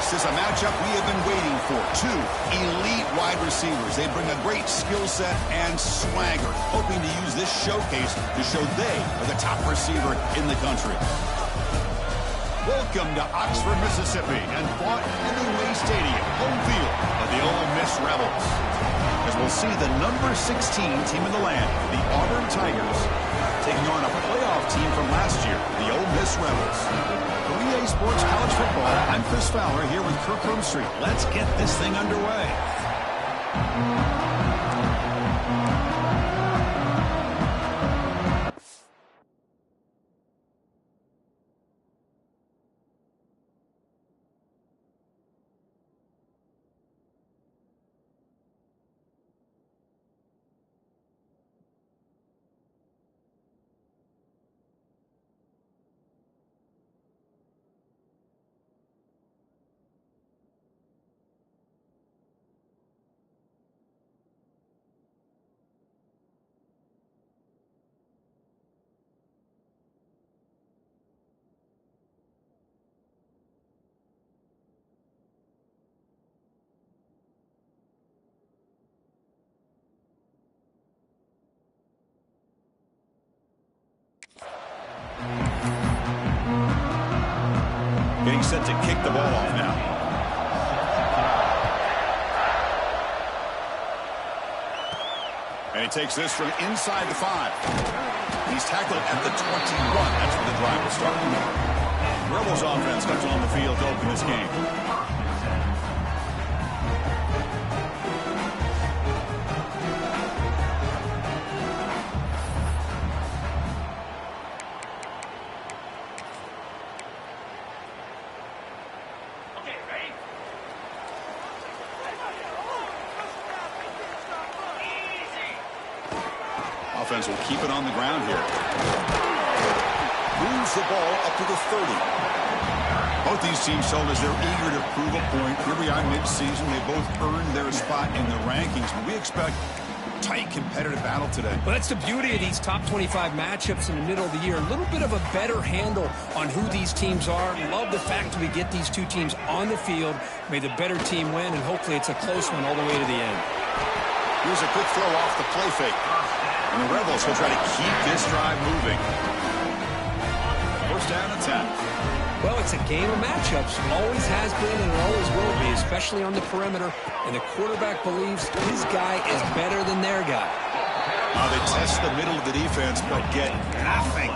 This is a matchup we have been waiting for. Two elite wide receivers. They bring a great skill set and swagger, hoping to use this showcase to show they are the top receiver in the country. Welcome to Oxford, Mississippi, and bought Hemingway Stadium, home field of the Ole Miss Rebels. As we'll see the number 16 team in the land, the Auburn Tigers, taking on a playoff team from last year, the Ole Miss Rebels. For EA Sports College Football, I'm Chris Fowler here with Kirk Street. Let's get this thing underway. Getting set to kick the ball off now. And he takes this from inside the 5. He's tackled at the 21. That's where the drive will start. Rebels offense comes on the field to open this game. Offense will keep it on the ground here. Moves the ball up to the 30. Both these teams told us they're eager to prove a point. Here we are mid-season. They both earned their spot in the rankings. But we expect tight competitive battle today. Well, that's the beauty of these top 25 matchups in the middle of the year. A little bit of a better handle on who these teams are. Love the fact that we get these two teams on the field. May the better team win, and hopefully it's a close one all the way to the end. Here's a quick throw off the play fake. And the Rebels will try to keep this drive moving. First down and 10. Well, it's a game of matchups. Always has been and it always will be, especially on the perimeter. And the quarterback believes his guy is better than their guy. They test the middle of the defense, but get nothing.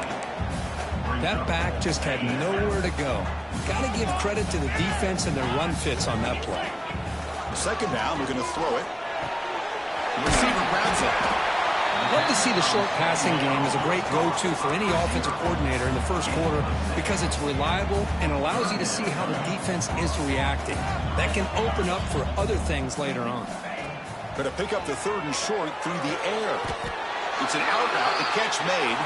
That back just had nowhere to go. Got to give credit to the defense and their run fits on that play. Second down, we're going to throw it. The receiver grabs it. Love to see the short passing game as a great go-to for any offensive coordinator in the first quarter because it's reliable and allows you to see how the defense is reacting. That can open up for other things later on. Going to pick up the third and short through the air. It's an out route, the catch made.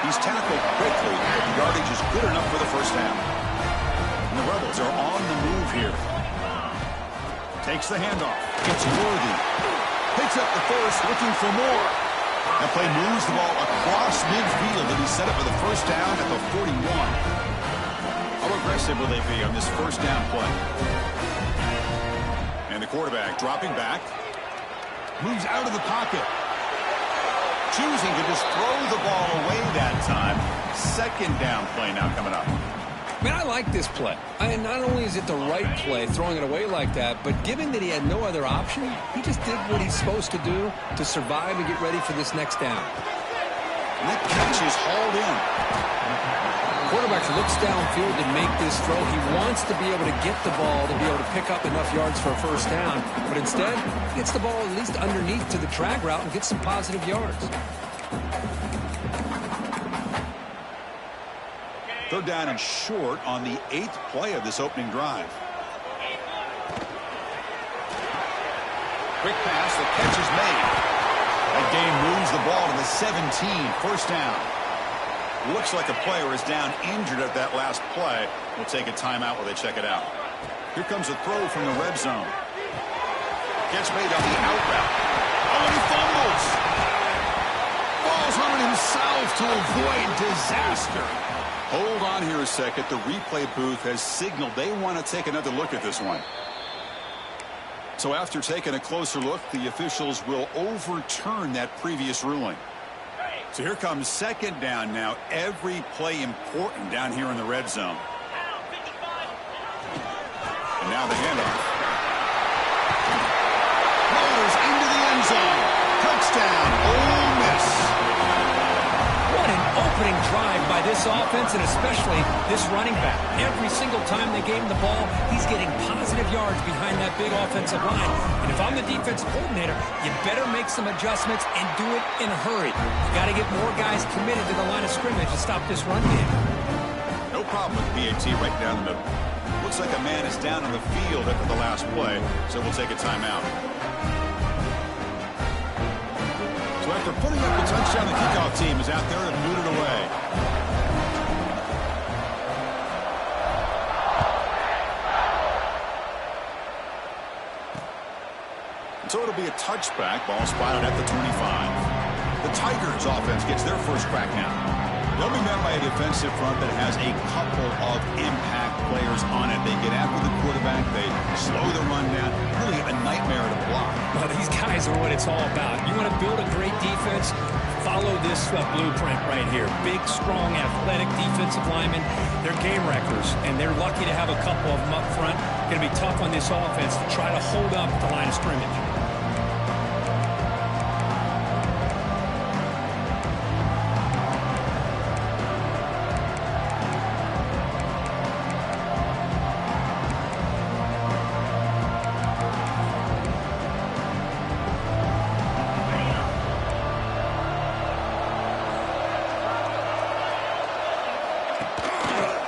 He's tackled quickly, but the yardage is good enough for the first down. And the Rebels are on the move here. Takes the handoff. It's Worthy. Picks up the first, looking for more. That play moves the ball across midfield, and he's set up for the first down at the 41. How aggressive will they be on this first down play? And the quarterback dropping back. Moves out of the pocket. Choosing to just throw the ball away that time. Second down play now coming up. Man, I like this play. And not only is it the right play, throwing it away like that, but given that he had no other option, he just did what he's supposed to do to survive and get ready for this next down. And that catch is hauled in. The quarterback looks downfield to make this throw. He wants to be able to get the ball to be able to pick up enough yards for a first down, but instead, he gets the ball at least underneath to the drag route and gets some positive yards. Third down and short on the 8th play of this opening drive. Quick pass, the catch is made. That gain moves the ball to the 17, first down. Looks like a player is down injured at that last play. We'll take a timeout while they check it out. Here comes a throw from the red zone. Catch made on the out route. Oh, and he fumbles. Falls on it himself to avoid disaster. Hold on here a second. The replay booth has signaled they want to take another look at this one. So after taking a closer look, the officials will overturn that previous ruling. So here comes second down now. Every play important down here in the red zone. And now the handoff. Rolls into the end zone. Touchdown, Ole Miss. What an opening drive by this offense, and especially this running back. Every single time they gave him the ball, he's getting positive yards behind that big offensive line. And if I'm the defensive coordinator, you better make some adjustments and do it in a hurry. You got to get more guys committed to the line of scrimmage to stop this run game. No problem with PAT right down the middle. Looks like a man is down on the field after the last play, so we'll take a timeout. So after putting up the touchdown, the kickoff team is out there and boot it away. So it'll be a touchback. Ball spotted at the 25. The Tigers offense gets their first crack now. They'll be met by a defensive front that has a couple of impact players on it. They get after the quarterback. They slow the run down. Really a nightmare to block. Well, these guys are what it's all about. You want to build a great defense? Follow this blueprint right here. Big, strong, athletic defensive linemen. They're game wreckers, and they're lucky to have a couple of them up front. Going to be tough on this offense to try to hold up the line of scrimmage.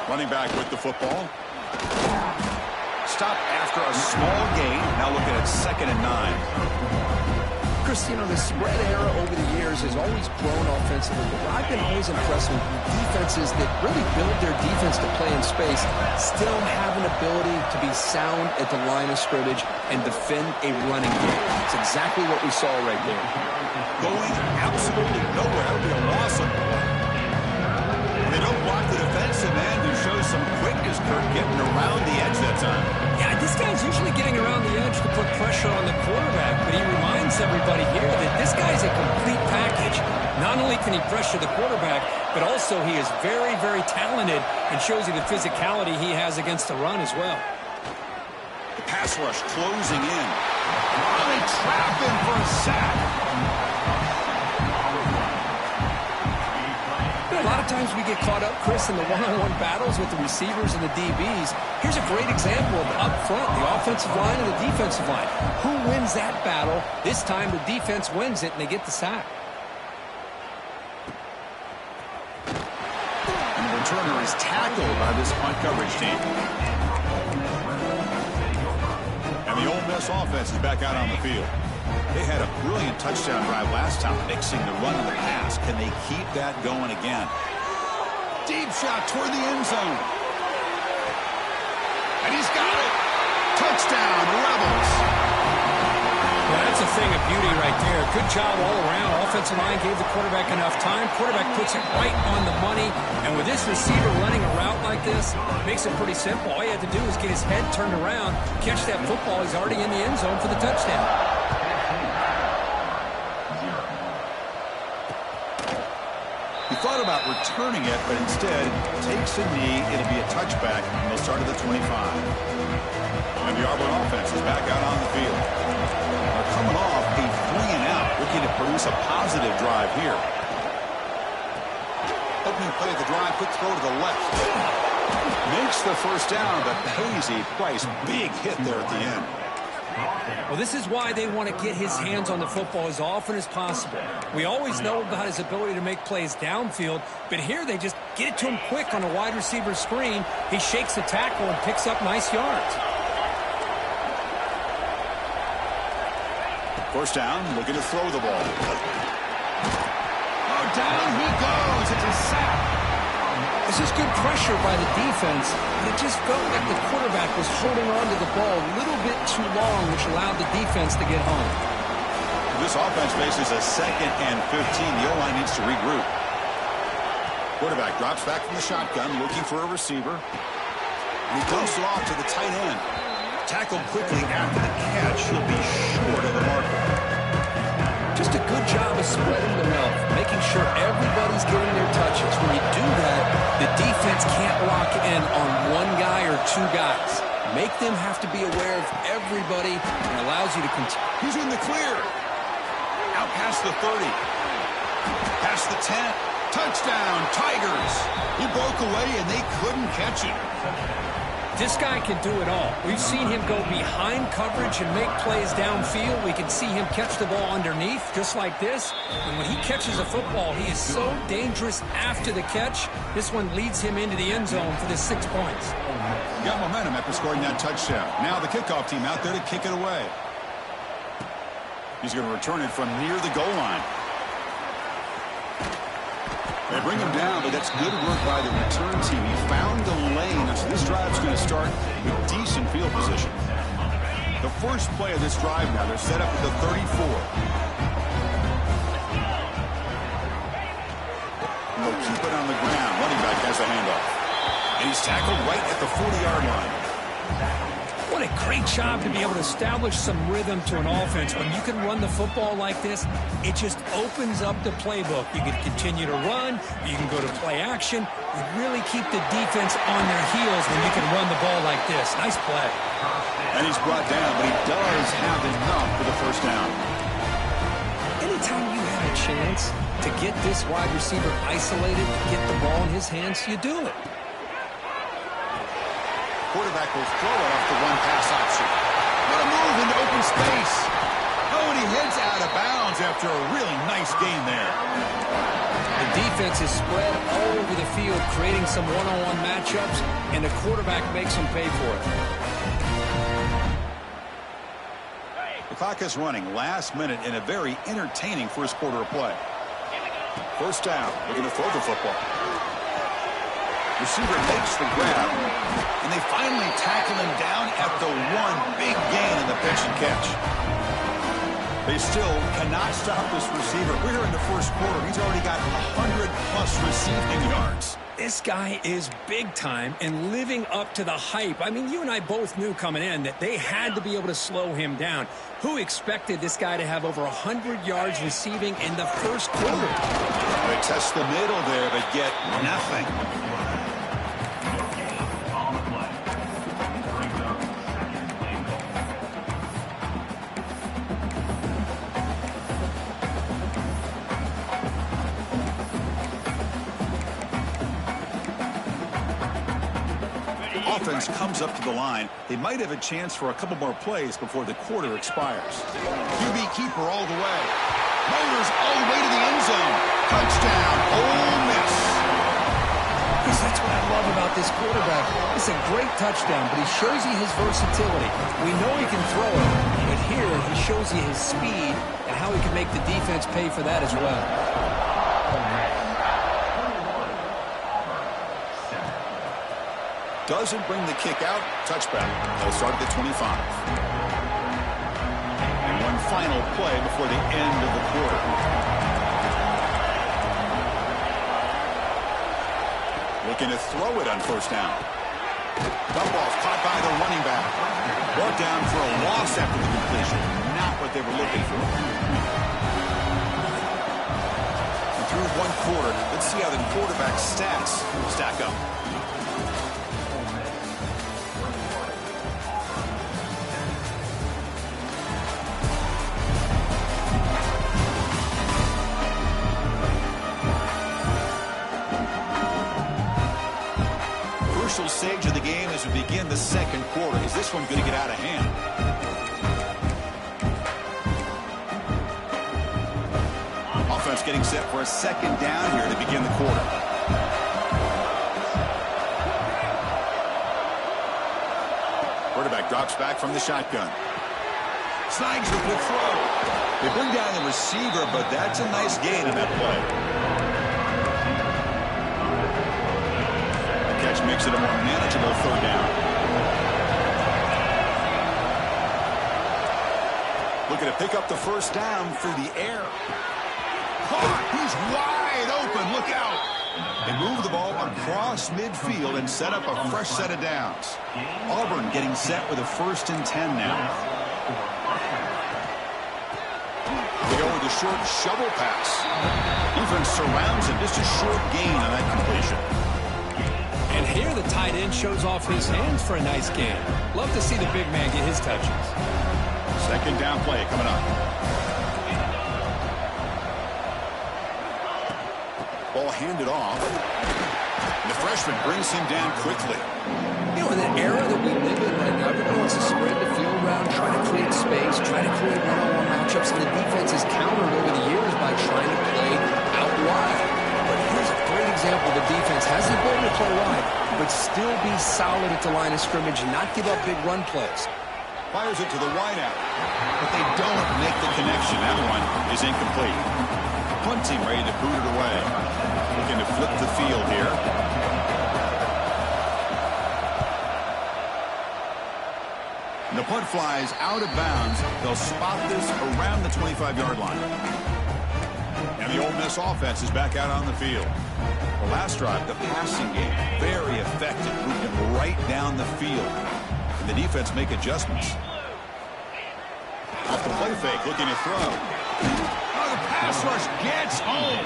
Running back with the football. Stop after a small gain. Now looking at 2nd and 9. Chris, you know, the spread era over the years has always grown offensively, but I've been always impressed with defenses that really build their defense to play in space, still have an ability to be sound at the line of scrimmage and defend a running game. It's exactly what we saw right there. Going absolutely nowhere. That'll be a loss of. They don't block the defensive end, who shows some quickness, Kirk, getting around the edge that time. Yeah, this guy's usually getting around the edge to put pressure on the quarterback, but he reminds everybody here that this guy's a complete package. Not only can he pressure the quarterback, but also he is very, very talented and shows you the physicality he has against the run as well. The pass rush closing in. Oh, they trap him for a sack. A lot of times we get caught up, Chris, in the one-on-one battles with the receivers and the DBs. Here's a great example of up front, the offensive line and the defensive line. Who wins that battle? This time the defense wins it, and they get the sack. And the returner is tackled by this punt coverage team. And the Ole Miss offense is back out on the field. They had a brilliant touchdown drive last time, mixing the run and the pass. Can they keep that going again? Deep shot toward the end zone. And he's got it. Touchdown, Rebels. Well, that's a thing of beauty right there. Good job all around. Offensive line gave the quarterback enough time. Quarterback puts it right on the money. And with this receiver running a route like this, makes it pretty simple. All you have to do is get his head turned around, catch that football. He's already in the end zone for the touchdown. He thought about returning it, but instead takes a knee. It'll be a touchback, and they'll start at the 25. And the Auburn offense is back out on the field. They're coming off a 3-and-out, looking to produce a positive drive here. Opening play of the drive, quick throw to the left. Makes the first down, but pays a price. Big hit there at the end. Well, this is why they want to get his hands on the football as often as possible. We always know about his ability to make plays downfield, but here they just get it to him quick on a wide receiver screen. He shakes the tackle and picks up nice yards. First down, looking to throw the ball. Oh, down he goes. It's a sack. This is good pressure by the defense, but it just felt like the quarterback was holding on to the ball a little bit too long, which allowed the defense to get home. This offense faces a 2nd and 15. The O-line needs to regroup. Quarterback drops back from the shotgun, looking for a receiver. And he dumps it off to the tight end. Tackled quickly after the catch. He'll be short of the marker. Just a good job of spreading them out, making sure everybody's getting their touches. When you do that, the defense can't lock in on one guy or two guys. Make them have to be aware of everybody, and allows you to continue. He's in the clear. Out past the 30. Past the 10. Touchdown, Tigers. He broke away, and they couldn't catch him. This guy can do it all. We've seen him go behind coverage and make plays downfield. We can see him catch the ball underneath, just like this. And when he catches a football, he is so dangerous after the catch. This one leads him into the end zone for the 6 points. Got momentum after scoring that touchdown. Now the kickoff team out there to kick it away. He's going to return it from near the goal line. They bring him down, but that's good work by the return team. He found the lane, so this drive's going to start with decent field position. The first play of this drive now, they're set up at the 34. And they'll keep it on the ground. Running back has the handoff. And he's tackled right at the 40-yard line. What a great job to be able to establish some rhythm to an offense. When you can run the football like this, it just opens up the playbook. You can continue to run. You can go to play action. You really keep the defense on their heels when you can run the ball like this. Nice play. And he's brought down, but he does have enough for the first down. Anytime you have a chance to get this wide receiver isolated, get the ball in his hands, you do it. Quarterback will throw it off the one-pass option. What a move into open space. Oh, and he heads out of bounds after a really nice gain there. The defense is spread all over the field, creating some one-on-one matchups, and the quarterback makes them pay for it. The clock is running last minute in a very entertaining first quarter of play. First down. They're going to throw the football. Receiver makes the grab, and they finally tackle him down at the one. Big gain in the pitch and catch. They still cannot stop this receiver. We're in the first quarter. He's already got 100-plus receiving yards. This guy is big time and living up to the hype. I mean, you and I both knew coming in that they had to be able to slow him down. Who expected this guy to have over 100 yards receiving in the first quarter? They test the middle there, but get nothing. Offense comes up to the line. They might have a chance for a couple more plays before the quarter expires. QB keeper all the way. Motors all the way to the end zone. Touchdown, Ole Miss. Yes, that's what I love about this quarterback. It's a great touchdown, but he shows you his versatility. We know he can throw it, but here he shows you his speed and how he can make the defense pay for that as well. Doesn't bring the kick out. Touchback. They'll start at the 25. And one final play before the end of the quarter. Looking to throw it on first down. Dump off caught by the running back. Brought down for a loss after the completion. Not what they were looking for. And through one quarter, let's see how the quarterback's stats stack up. Stage of the game as we begin the second quarter. Is this one going to get out of hand? Offense getting set for a second down here to begin the quarter. Quarterback drops back from the shotgun. Snags with the throw. They bring down the receiver, but that's a nice gain in that play. Makes it a more manageable third down. Looking to pick up the first down through the air. Caught. He's wide open. Look out. They move the ball across midfield and set up a fresh set of downs. Auburn getting set with a 1st and 10 now. They go with a short shovel pass. Defense surrounds him. Just a short gain on that completion. And here the tight end shows off his hands for a nice gain. Love to see the big man get his touches. 2nd down play coming up. Ball handed off. And the freshman brings him down quickly. You know, in the era that we live in right now, everyone wants to spread the field around, try to create space, try to create one-on-one matchups, and the defense has countered over the years by trying to play out wide. But here's a great example. The defense has the ability to play wide, but still be solid at the line of scrimmage and not give up big run plays. Fires it to the wideout, but they don't make the connection. That one is incomplete. Punt team ready to boot it away. Looking to flip the field here. And the punt flies out of bounds. They'll spot this around the 25-yard line. And the Ole Miss offense is back out on the field. The last drive, the passing game, very effective, moving right down the field. And the defense make adjustments. Off the play fake, looking to throw. Oh, the pass rush gets home.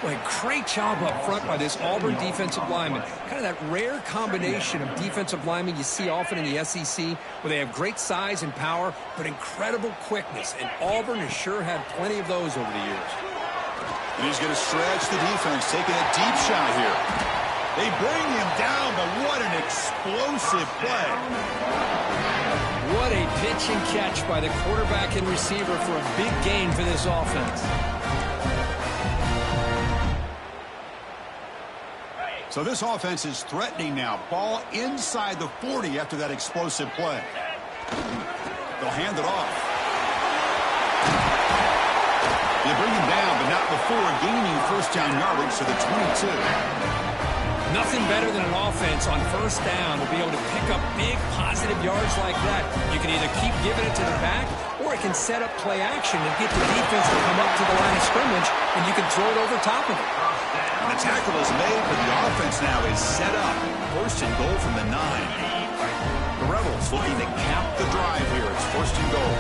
Boy, great job up front by this Auburn defensive lineman. Kind of that rare combination of defensive linemen you see often in the SEC, where they have great size and power, but incredible quickness. And Auburn has sure had plenty of those over the years. And he's going to stretch the defense, taking a deep shot here. They bring him down, but what an explosive play. What a pitch and catch by the quarterback and receiver for a big gain for this offense. So this offense is threatening now. Ball inside the 40 after that explosive play. They'll hand it off. They bring him down, but not before gaining 1st down yardage to the 22. Nothing better than an offense on 1st down to be able to pick up big positive yards like that. You can either keep giving it to the back, or it can set up play action and get the defense to come up to the line of scrimmage, and you can throw it over top of it. And the tackle is made, but the offense now is set up. 1st and goal from the 9. The Rebels looking to cap the drive here. It's 1st and goal.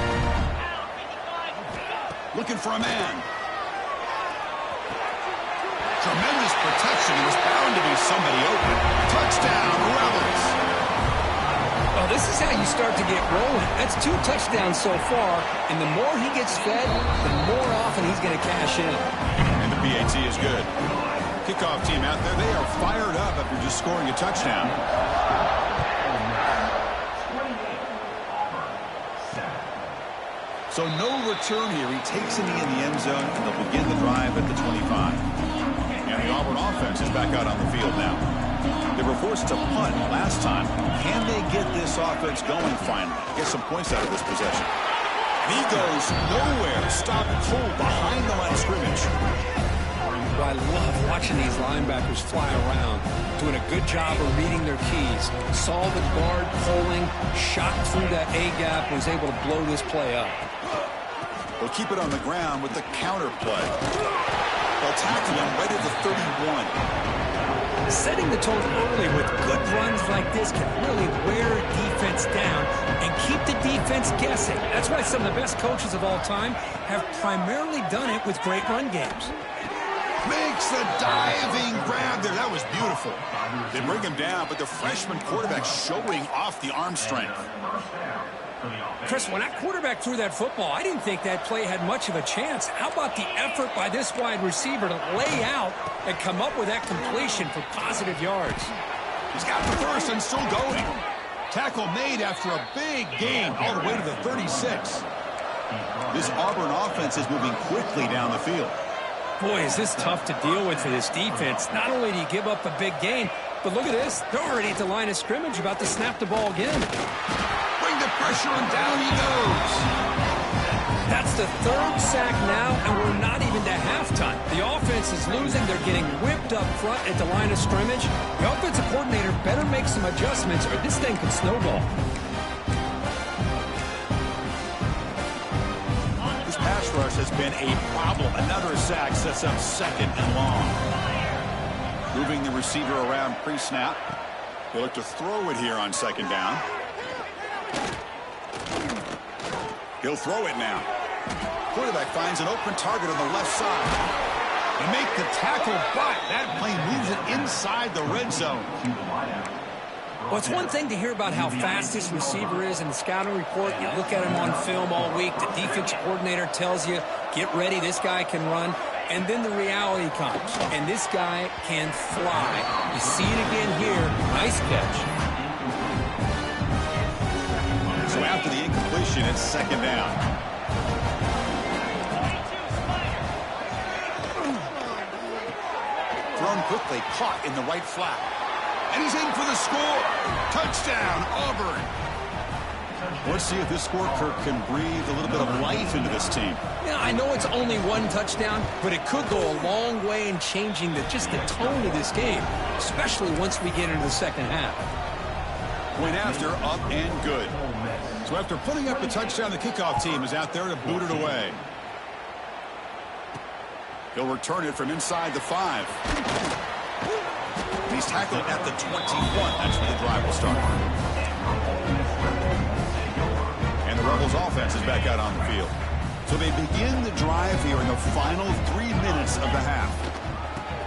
Looking for a man. Tremendous protection. It was bound to be somebody open. Touchdown, Rebels. Well, this is how you start to get rolling. That's 2 touchdowns so far, and the more he gets fed, the more often he's going to cash in. And the PAT is good. Kickoff team out there, they are fired up after just scoring a touchdown. So no return here. He takes it in the end zone, and they'll begin the drive at the 25. And the Auburn offense is back out on the field now. They were forced to punt last time. Can they get this offense going finally? Get some points out of this possession. He goes nowhere. Stopped cold behind the line of scrimmage. Well, I love watching these linebackers fly around, doing a good job of reading their keys. Saw the guard pulling, shot through that A-gap, was able to blow this play up. They'll keep it on the ground with the counter play. They'll tackle him right at the 31. Setting the tone early with good runs like this can really wear a defense down and keep the defense guessing. That's why some of the best coaches of all time have primarily done it with great run games. Makes the diving grab there. That was beautiful. They bring him down, but the freshman quarterback showing off the arm strength. Chris, when that quarterback threw that football, I didn't think that play had much of a chance. How about the effort by this wide receiver to lay out and come up with that completion for positive yards? He's got the first and still going. Tackle made after a big gain all the way to the 36. This Auburn offense is moving quickly down the field. Boy, is this tough to deal with for this defense. Not only do you give up a big gain, but look at this. They're already at the line of scrimmage about to snap the ball again. Bring the pressure and down he goes. That's the 3rd sack now, and we're not even to halftime. The offense is losing. They're getting whipped up front at the line of scrimmage. The offensive coordinator better make some adjustments or this thing could snowball. This pass rush has been a problem. Another sack sets up 2nd and long. Moving the receiver around pre-snap. He'll look to throw it here on second down. He'll throw it now. Quarterback finds an open target on the left side. They make the tackle, but that play moves it inside the red zone. Well, it's one thing to hear about how fast this receiver is in the scouting report. You look at him on film all week. The defense coordinator tells you, get ready, this guy can run. And then the reality comes, and this guy can fly. You see it again here. Nice catch. So after the incompletion, it's second down. Thrown quickly, caught in the right flat. And he's in for the score. Touchdown, Auburn. Let's see if this score, Kirk, can breathe a little bit of life into this team. Yeah, I know it's only one touchdown, but it could go a long way in changing just the tone of this game, especially once we get into the second half. Point after, up and good. So after putting up the touchdown, the kickoff team is out there to boot it away. He'll return it from inside the 5. He's tackled at the 21. That's where the drive will start. And the Rebels offense is back out on the field. So they begin the drive here in the final 3 minutes of the half.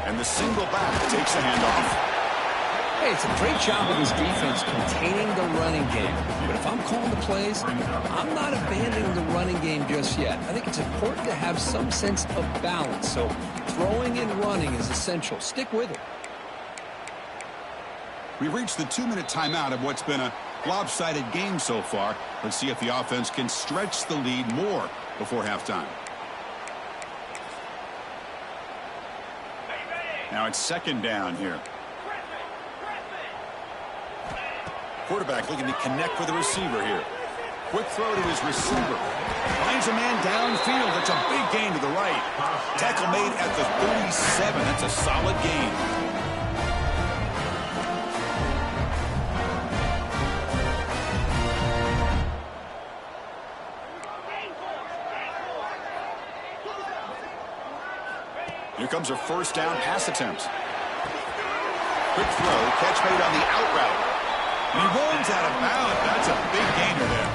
And the single back takes the handoff. Hey, it's a great job of this defense containing the running game. But if I'm calling the plays, I'm not abandoning the running game just yet. I think it's important to have some sense of balance. So throwing and running is essential. Stick with it. We've reached the 2-minute timeout of what's been a lopsided game so far. Let's see if the offense can stretch the lead more before halftime. Now it's second down here. Quarterback looking to connect with the receiver here. Quick throw to his receiver. Finds a man downfield. That's a big gain to the right. Tackle made at the 37. That's a solid gain. Here comes a first down pass attempt. Quick throw, catch made on the out route. And he rolls out of bounds. That's a big gainer there.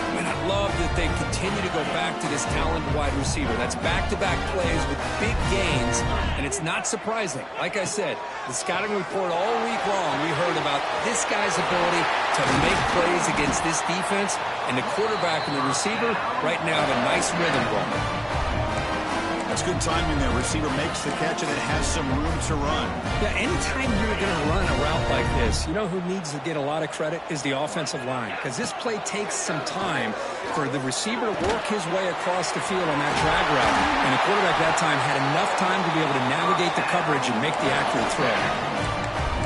I mean, I love that they continue to go back to this talented wide receiver. That's back-to-back plays with big gains, and it's not surprising. Like I said, the scouting report all week long, we heard about this guy's ability to make plays against this defense, and the quarterback and the receiver right now have a nice rhythm going. That's good timing there. Receiver makes the catch and it has some room to run. Yeah, anytime you're going to run a route like this, you know who needs to get a lot of credit is the offensive line, because this play takes some time for the receiver to work his way across the field on that drag route, and the quarterback that time had enough time to be able to navigate the coverage and make the accurate throw.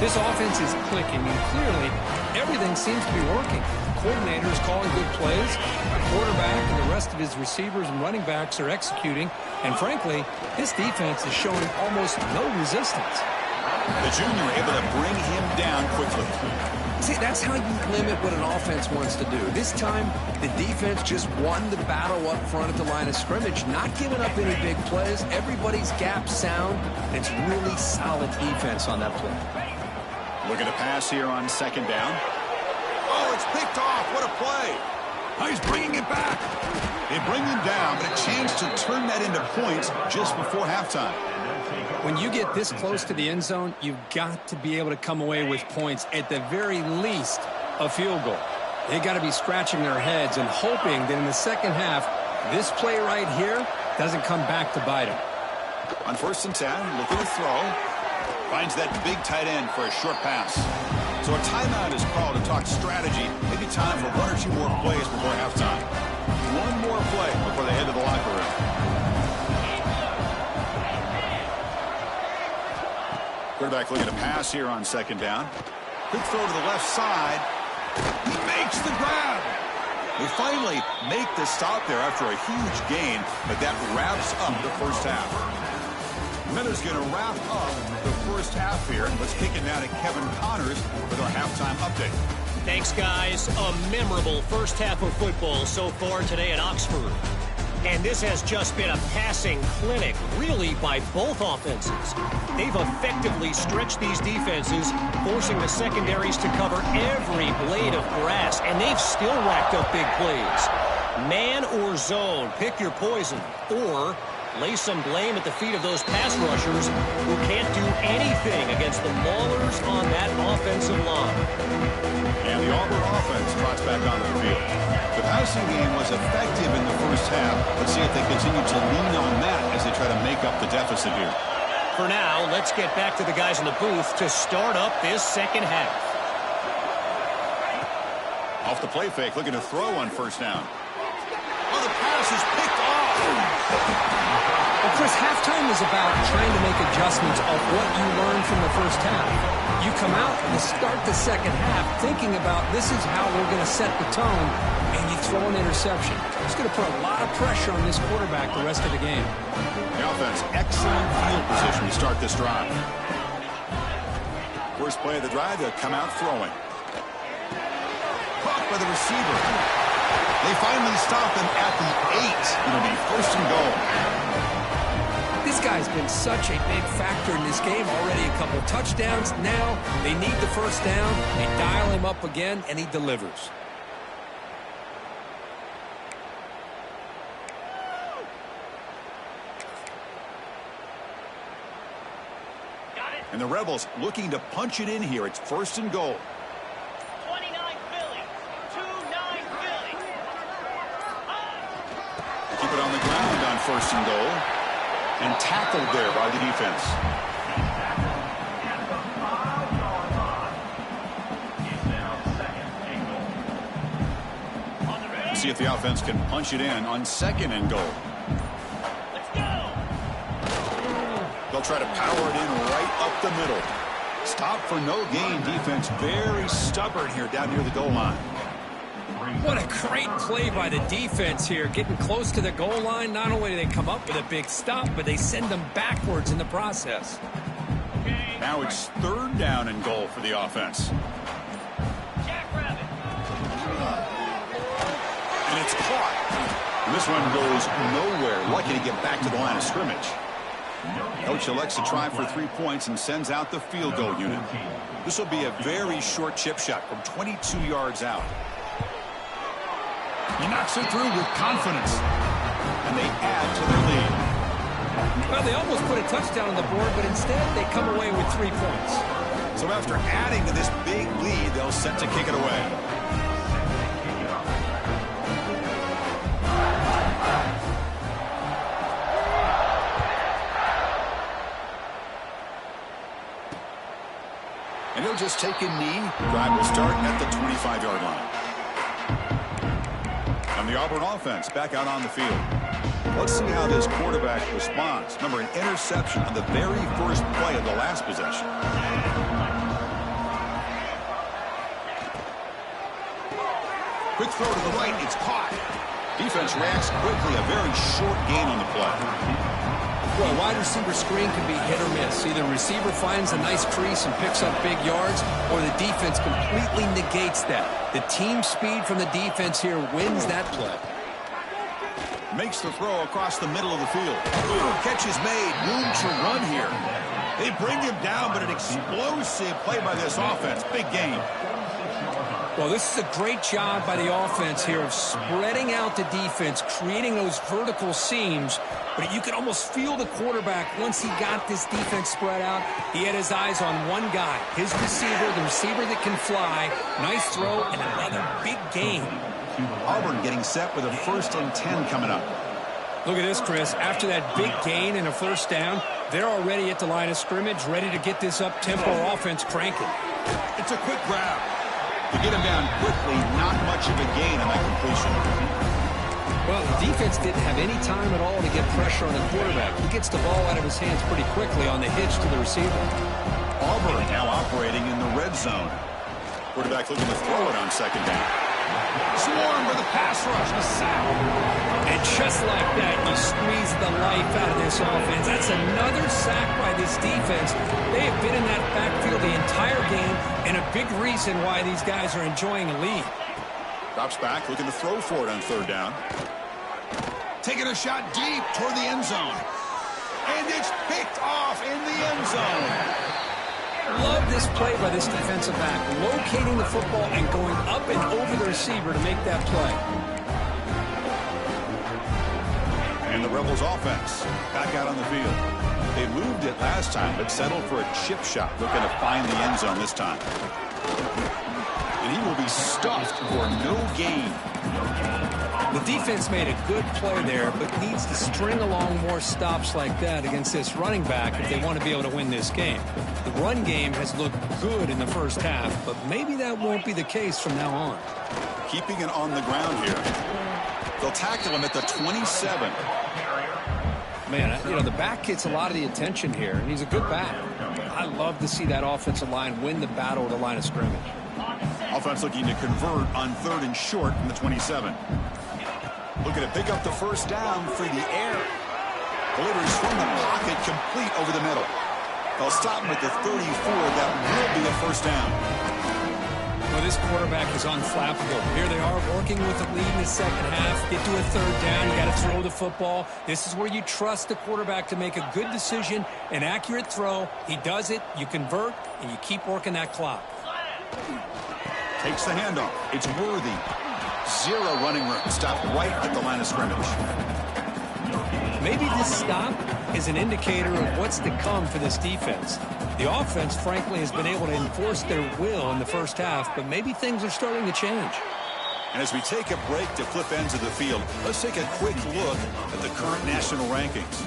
This offense is clicking, and clearly everything seems to be working. The coordinator is calling good plays. The quarterback and the rest of his receivers and running backs are executing. And frankly, this defense is showing almost no resistance. The junior able to bring him down quickly. See, that's how you limit what an offense wants to do. This time, the defense just won the battle up front at the line of scrimmage, not giving up any big plays. Everybody's gap sound, and it's really solid defense on that play. Looking to pass here on second down. Oh, it's picked off. What a play. Oh, he's bringing it back. They bring him down, but a chance to turn that into points just before halftime. When you get this close to the end zone, you've got to be able to come away with points, at the very least, a field goal. They got to be scratching their heads and hoping that in the second half, this play right here doesn't come back to bite them. On 1st and 10, looking to throw. Finds that big tight end for a short pass. So a timeout is called to talk strategy. Maybe time for 1 or 2 more plays before halftime. 1 more play before they head to the locker room. Quarterback looking to pass here on second down. Quick throw to the left side. He makes the grab. They finally make the stop there after a huge gain, but that wraps up the first half. Miller's going to wrap up the first half here. Let's kick it now to Kevin Connors with our halftime update. Thanks, guys. A memorable first half of football so far today at Oxford. And this has just been a passing clinic, really, by both offenses. They've effectively stretched these defenses, forcing the secondaries to cover every blade of grass, and they've still racked up big plays. Man or zone, pick your poison, or lay some blame at the feet of those pass rushers who can't do anything against the maulers on that offensive line. And the Auburn offense trots back onto the field. The passing game was effective in the first half. Let's see if they continue to lean on that as they try to make up the deficit here. For now, let's get back to the guys in the booth to start up this second half. Off the play fake, looking to throw on first down. Oh, the pass is picked off. Well, Chris, halftime is about trying to make adjustments of what you learned from the first half. You come out and start the second half thinking about this is how we're going to set the tone, and you throw an interception. It's going to put a lot of pressure on this quarterback the rest of the game. The offense, excellent field position to start this drive. First play of the drive, they'll come out throwing. Caught by the receiver. They finally stop him at the 8. It'll be first and goal. This guy's been such a big factor in this game. Already a couple touchdowns. Now they need the first down. They dial him up again, and he delivers. And the Rebels looking to punch it in here. It's first and goal. 29 Philly. 2-9 Philly. Keep it on the ground on first and goal. And tackled there by the defense. See if the offense can punch it in on second and goal. Let's go. They'll try to power it in right up the middle. Stop for no gain defense. Very stubborn here down near the goal line. What a great play by the defense here. Getting close to the goal line, not only do they come up with a big stop, but they send them backwards in the process. Now it's third down and goal for the offense. Jackrabbit. And it's caught. And this one goes nowhere. Lucky to get back to the line of scrimmage. Coach elects to try for 3 points and sends out the field goal unit. This will be a very short chip shot from 22 yards out. He knocks it through with confidence. And they add to their lead. Well, they almost put a touchdown on the board, but instead they come away with 3 points. So after adding to this big lead, they'll set to kick it away. And he'll just take a knee. Drive will start at the 25-yard line. And the Auburn offense back out on the field. Let's see how this quarterback responds. Remember, an interception on the very first play of the last possession. Quick throw to the right. It's caught. Defense reacts quickly. A very short gain on the play. Well, a wide receiver screen can be hit or miss. Either the receiver finds a nice crease and picks up big yards, or the defense completely negates that. The team speed from the defense here wins that play. Makes the throw across the middle of the field. Catch is made. Room to run here. They bring him down, but an explosive play by this offense. Big game. Well, this is a great job by the offense here of spreading out the defense, creating those vertical seams. But you can almost feel the quarterback once he got this defense spread out. He had his eyes on one guy, his receiver, the receiver that can fly. Nice throw and another big gain. Auburn getting set with a 1st and 10 coming up. Look at this, Chris. After that big gain and a first down, they're already at the line of scrimmage, ready to get this up-tempo offense cranking. It's a quick grab. To get him down quickly, not much of a gain on that completion. Well, the defense didn't have any time at all to get pressure on the quarterback. He gets the ball out of his hands pretty quickly on the hitch to the receiver. Auburn now operating in the red zone. Quarterback looking to throw it on second down. Swarm with a pass rush, a sack. And just like that, you squeeze the life out of this offense. That's another sack by this defense. They have been in that backfield the entire game, and a big reason why these guys are enjoying a lead. Drops back, looking to throw for it on third down. Taking a shot deep toward the end zone. And it's picked off in the end zone. Love this play by this defensive back, locating the football and going up and over the receiver to make that play. And the Rebels offense back out on the field. They moved it last time, but settled for a chip shot, looking to find the end zone this time. And he will be stuffed for no gain. The defense made a good play there, but needs to string along more stops like that against this running back if they want to be able to win this game. The run game has looked good in the first half, but maybe that won't be the case from now on. Keeping it on the ground here. They'll tackle him at the 27. Man, you know, the back gets a lot of the attention here, and he's a good back. I love to see that offensive line win the battle at the line of scrimmage. Offense looking to convert on 3rd and short from the 27. Looking to pick up the first down through the air. Delivers from the pocket, complete over the middle. They'll stop him at the 34. That will be a first down. Well, this quarterback is unflappable. Here they are working with the lead in the second half. Get to a 3rd down. You got to throw the football. This is where you trust the quarterback to make a good decision, an accurate throw. He does it. You convert, and you keep working that clock. Takes the handoff. It's Worthy. 0 running room. Stopped right at the line of scrimmage. Maybe this stop is an indicator of what's to come for this defense. The offense, frankly, has been able to enforce their will in the first half, but maybe things are starting to change. And as we take a break to flip ends of the field, let's take a quick look at the current national rankings.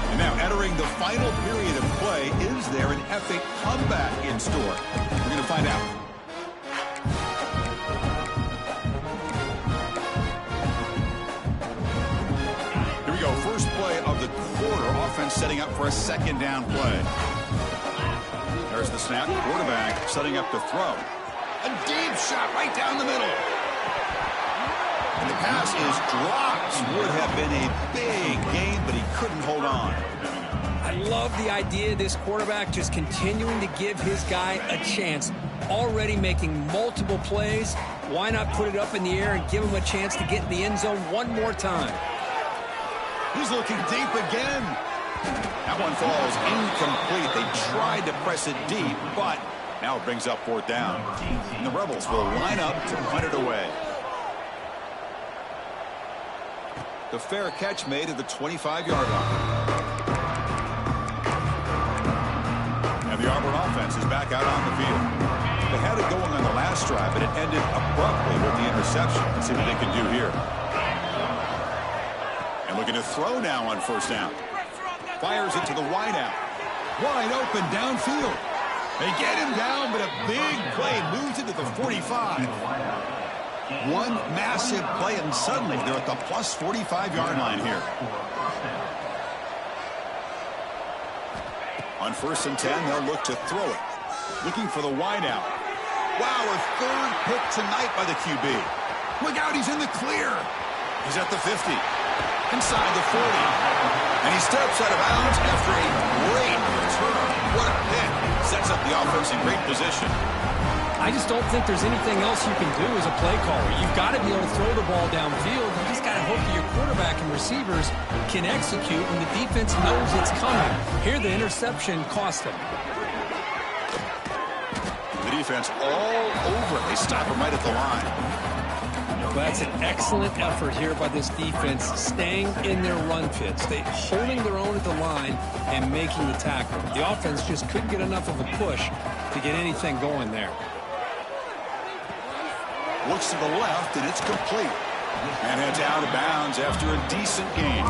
And now entering the final period of play, is there an epic comeback in store? We're going to find out. First play of the quarter. Offense setting up for a 2nd down play. There's the snap. Quarterback setting up to throw. A deep shot right down the middle. And the pass is dropped. Would have been a big gain, but he couldn't hold on. I love the idea of this quarterback just continuing to give his guy a chance. Already making multiple plays. Why not put it up in the air and give him a chance to get in the end zone one more time? He's looking deep again. That one falls incomplete. They tried to press it deep, but now it brings up 4th down. And the Rebels will line up to punt it away. The fair catch made at the 25-yard line. And the Auburn offense is back out on the field. They had it going on the last drive, but it ended abruptly with the interception. Let's see what they can do here. Looking to throw now on 1st down. Fires it to the wideout. Wide open downfield. They get him down, but a big play moves it to the 45. One massive play, and suddenly they're at the plus 45-yard line here. On 1st and 10, they'll look to throw it. Looking for the wideout. Wow, a 3rd pick tonight by the QB. Look out, he's in the clear. He's at the 50. Inside the 40. And he steps out of bounds after a great return. What a hit. Sets up the offense in great position. I just don't think there's anything else you can do as a play caller. You've got to be able to throw the ball downfield. You just got to hope that your quarterback and receivers can execute when the defense knows it's coming. Here the interception cost them. The defense all over it. They stop him right at the line. Well, that's an excellent effort here by this defense, staying in their run fits. They holding their own at the line and making the tackle. The offense just couldn't get enough of a push to get anything going there. Looks to the left, and it's complete. And heads out of bounds after a decent gain.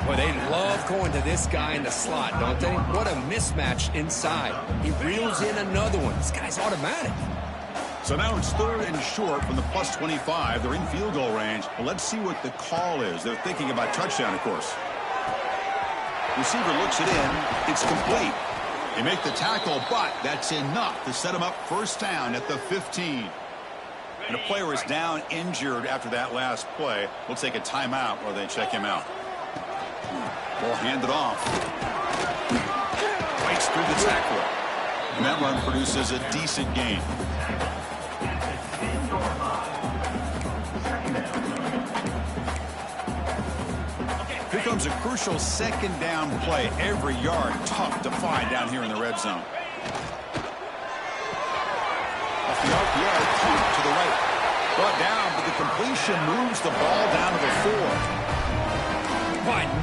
Well, they love going to this guy in the slot, don't they? What a mismatch inside. He reels in another one. This guy's automatic. So now it's 3rd and short from the plus 25. They're in field goal range. Well, let's see what the call is. They're thinking about touchdown, of course. Receiver looks it in. It's complete. They make the tackle, but that's enough to set him up 1st down at the 15. And a player is down injured after that last play. We'll take a timeout while they check him out. Ball handed off. He breaks through the tackle. And that run produces a decent gain. Here comes a crucial second down play. Every yard tough to find down here in the red zone. Off the RPO, to the right. Brought down, but the completion moves the ball down to the 4.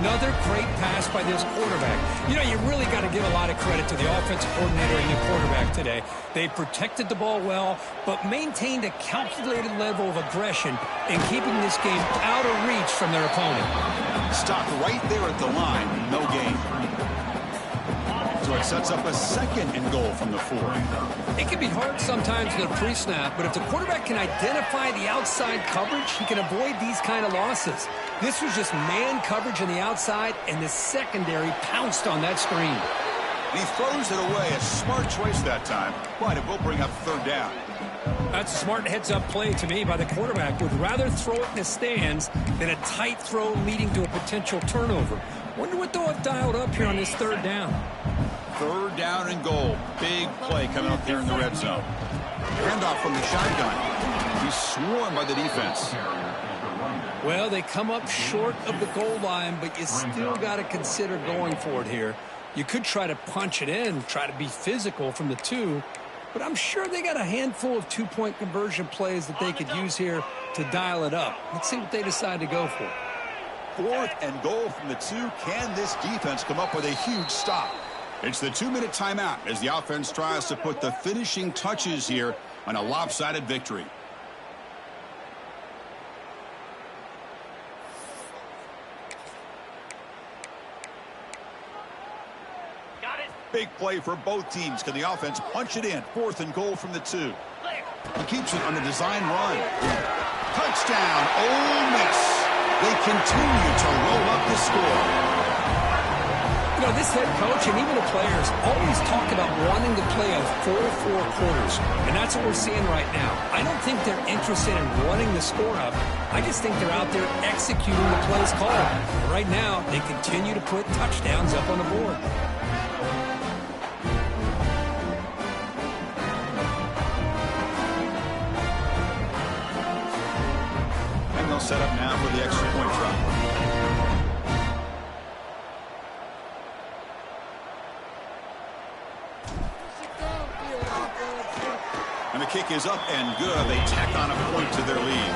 Another great pass by this quarterback. You know, you really got to give a lot of credit to the offensive coordinator and the quarterback today. They protected the ball well, but maintained a calculated level of aggression in keeping this game out of reach from their opponent. Stopped right there at the line. No gain. So it sets up a second and goal from the 4. It can be hard sometimes in a pre-snap, but if the quarterback can identify the outside coverage, he can avoid these kind of losses. This was just man coverage on the outside, and the secondary pounced on that screen. And he throws it away. A smart choice that time, but it will bring up third down. That's a smart heads-up play to me by the quarterback. Would rather throw it in the stands than a tight throw leading to a potential turnover. Wonder what they'll have dialed up here on this third down. Third down and goal. Big play coming up here in the red zone. Handoff from the shotgun. He's swarmed by the defense. Well, they come up short of the goal line, but you still got to consider going for it here. You could try to punch it in, try to be physical from the 2, but I'm sure they got a handful of two-point conversion plays that they could use here to dial it up. Let's see what they decide to go for. Fourth and goal from the 2. Can this defense come up with a huge stop? It's the 2-minute timeout as the offense tries to put the finishing touches here on a lopsided victory. Big play for both teams. Can the offense punch it in? Fourth and goal from the 2. He keeps it on the design run. Touchdown, Ole Miss. They continue to roll up the score. You know, this head coach and even the players always talk about wanting to play a full 4 quarters, and that's what we're seeing right now. I don't think they're interested in running the score up. I just think they're out there executing the plays called. Right now, they continue to put touchdowns up on the board. Set up now for the extra point try. And the kick is up and good. They tack on a point to their lead.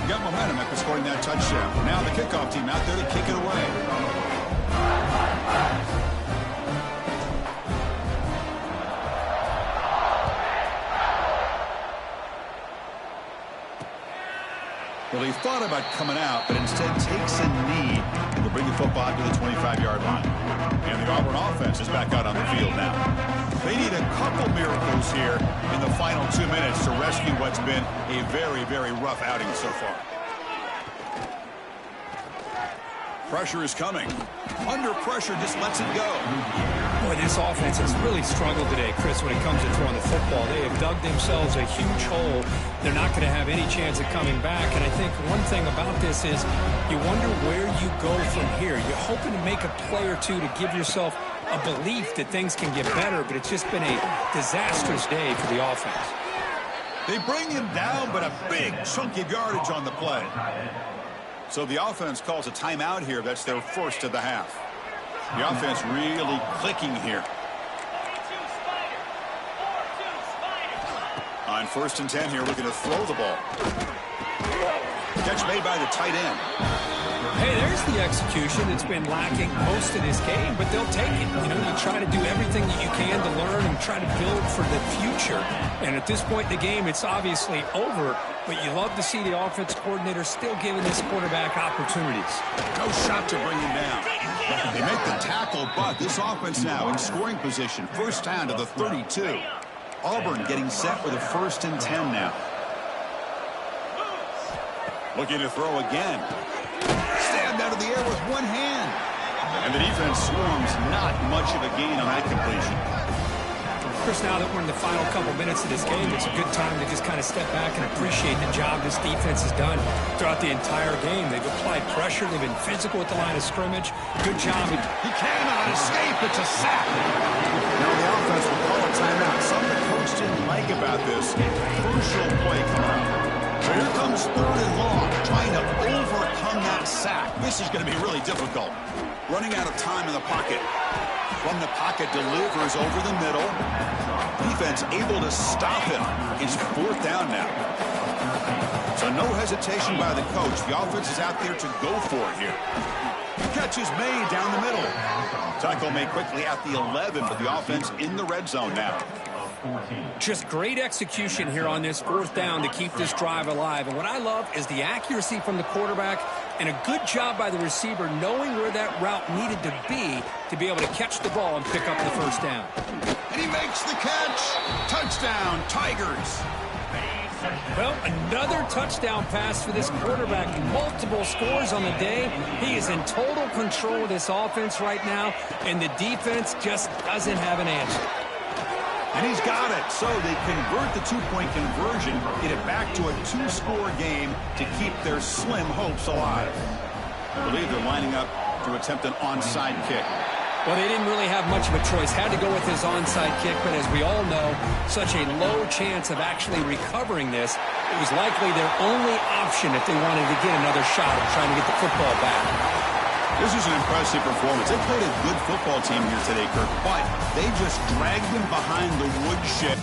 Got momentum after scoring that touchdown. Now the kickoff team out there to kick it away. Well, he thought about coming out, but instead takes a knee and will bring the football to the 25-yard line. And the Auburn offense is back out on the field now. They need a couple miracles here in the final 2 minutes to rescue what's been a very, very rough outing so far. Pressure is coming. Under pressure, just lets it go. Boy, this offense has really struggled today, Chris, when it comes to throwing the football. They have dug themselves a huge hole. They're not going to have any chance of coming back. And I think one thing about this is you wonder where you go from here. You're hoping to make a play or two to give yourself a belief that things can get better, but it's just been a disastrous day for the offense. They bring him down, but a big chunk of yardage on the play. So the offense calls a timeout here. That's their first of the half. The offense really clicking here. On 1st and 10 here, looking to throw the ball. Catch made by the tight end. Hey, there's the execution that's been lacking most of this game, but they'll take it. You know, you try to do everything that you can to learn and try to build for the future. And at this point in the game, it's obviously over, but you love to see the offense coordinator still giving this quarterback opportunities. No shot to bring him down. They make the tackle, but this offense now in scoring position. First down to the 32. Auburn getting set with a 1st and 10 now. Looking to throw again. Stabbed out of the air with one hand. And the defense swarms, not much of a gain on that completion. Chris, now that we're in the final couple minutes of this game, it's a good time to just kind of step back and appreciate the job this defense has done throughout the entire game. They've applied pressure. They've been physical at the line of scrimmage. Good job. He cannot escape. It's a sack. Now the offense will call a timeout. Something the coach didn't like about this. Crucial play coming up. So here comes 3rd and long, trying to overcome that sack. This is going to be really difficult. Running out of time in the pocket. From the pocket, delivers over the middle. Defense able to stop him. It's 4th down now. So no hesitation by the coach. The offense is out there to go for it here. Catch is made down the middle. Tackle made quickly at the 11, but the offense in the red zone now. Just great execution here on this 4th down to keep this drive alive. And what I love is the accuracy from the quarterback and a good job by the receiver knowing where that route needed to be able to catch the ball and pick up the 1st down. And he makes the catch. Touchdown, Tigers. Well, another touchdown pass for this quarterback. Multiple scores on the day. He is in total control of this offense right now, and the defense just doesn't have an answer. And he's got it. So they convert the 2-point conversion, get it back to a 2-score game to keep their slim hopes alive. I believe they're lining up to attempt an onside kick. Well, they didn't really have much of a choice. Had to go with his onside kick, but as we all know, such a low chance of actually recovering this. It was likely their only option if they wanted to get another shot at trying to get the football back. This is an impressive performance. They played a good football team here today, Kirk, but they just dragged them behind the woodshed.